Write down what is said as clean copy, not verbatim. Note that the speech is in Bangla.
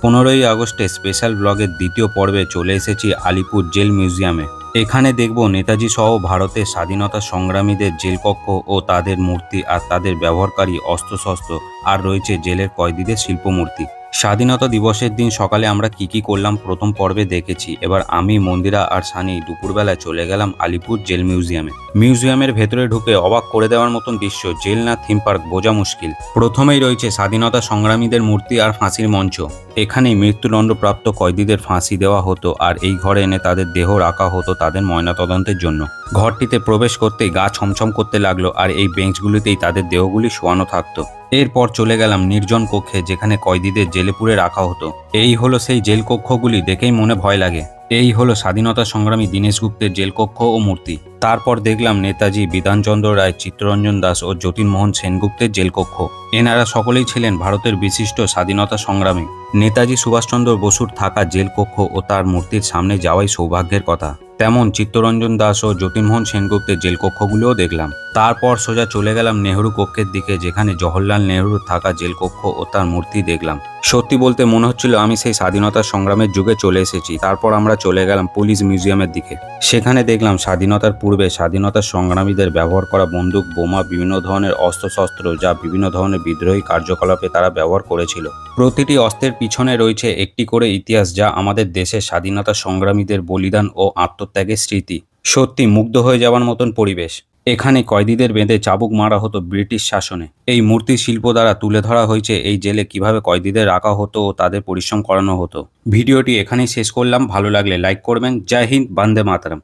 15ই আগস্টে স্পেশাল ব্লগের দ্বিতীয় পর্বে চলে এসেছি আলিপুর জেল মিউজিয়ামে। এখানে দেখব নেতাজি সহ ভারতের স্বাধীনতা সংগ্রামীদের জেলকক্ষ ও তাদের মূর্তি আর তাদের ব্যবহারকারী অস্ত্রশস্ত্র, আর রয়েছে জেলের কয়েদিদের শিল্পমূর্তি। স্বাধীনতা দিবসের দিন সকালে আমরা কি করলাম প্রথম পর্বে দেখেছি। এবার আমি, মন্দিরা আর সানি দুপুরবেলায় চলে গেলাম আলিপুর জেল মিউজিয়ামে। মিউজিয়ামের ভেতরে ঢুকে অবাক করে দেওয়ার মতন দৃশ্য, জেল না থিম পার্ক বোঝা মুশকিল। প্রথমেই রয়েছে স্বাধীনতা সংগ্রামীদের মূর্তি আর ফাঁসির মঞ্চ। এখানেই মৃত্যুদণ্ডপ্রাপ্ত কয়েদিদের ফাঁসি দেওয়া হতো আর এই ঘরে এনে তাদের দেহ রাখা হতো তাদের ময়নাতদন্তের জন্য। ঘরটিতে প্রবেশ করতেই গা ছমছম করতে লাগলো, আর এই বেঞ্চগুলিতেই তাদের দেহগুলি শোয়ানো থাকতো। এরপর চলে গেলাম নির্জন কক্ষে, যেখানে কয়েদিদের জেলে পুরে রাখা হতো। এই হলো সেই জেল কক্ষগুলি, দেখেই মনে ভয় লাগে। এই হলো স্বাধীনতা সংগ্রামী দীনেশ গুপ্তের জেলকক্ষ ও মূর্তি। তারপর দেখলাম নেতাজি, বিধানচন্দ্র রায়, চিত্তরঞ্জন দাস ও যতীনমোহন সেনগুপ্তের জেলকক্ষ। এনারা সকলেই ছিলেন ভারতের বিশিষ্ট স্বাধীনতা সংগ্রামী। নেতাজি সুভাষচন্দ্র বসুর থাকা জেলকক্ষ ও তার মূর্তির সামনে যাওয়াই সৌভাগ্যের কথা। তেমন চিত্তরঞ্জন দাস ও যতীনমোহন সেনগুপ্তের জেলকক্ষগুলোও দেখলাম। তারপর সোজা চলে গেলাম নেহরু কক্ষের দিকে, যেখানে জওহরলাল নেহরুর থাকা জেলকক্ষ ও তার মূর্তি দেখলাম। সত্যি বলতে মনে হচ্ছিল আমি সেই স্বাধীনতা সংগ্রামের যুগে চলে এসেছি। তারপর আমরা চলে গেলাম পুলিশ মিউজিয়ামের দিকে। সেখানে দেখলাম স্বাধীনতার পূর্বে স্বাধীনতা সংগ্রামীদের ব্যবহার করা বন্দুক, বোমা, বিভিন্ন ধরনের অস্ত্রশস্ত্র, যা বিভিন্ন ধরনের বিদ্রোহী কার্যকলাপে তারা ব্যবহার করেছিল। প্রতিটি অস্ত্রের পিছনে রয়েছে একটি করে ইতিহাস, যা আমাদের দেশের স্বাধীনতা সংগ্রামীদের বলিদান ও আত্মত্যাগের স্মৃতি। সত্যি মুগ্ধ হয়ে যাওয়ার মতন পরিবেশ। এখানে কয়েদিদের বেঁধে চাবুক মারা হতো ব্রিটিশ শাসনে। এই মূর্তি শিল্প দ্বারা তুলে ধরা হয়েছে এই জেলে কিভাবে কয়েদিদের রাখা হতো ও তাদের পরিশ্রম করানো হতো। ভিডিওটি এখানেই শেষ করলাম। ভালো লাগলে লাইক করবেন। জয় হিন্দ, বন্দে মাতরম।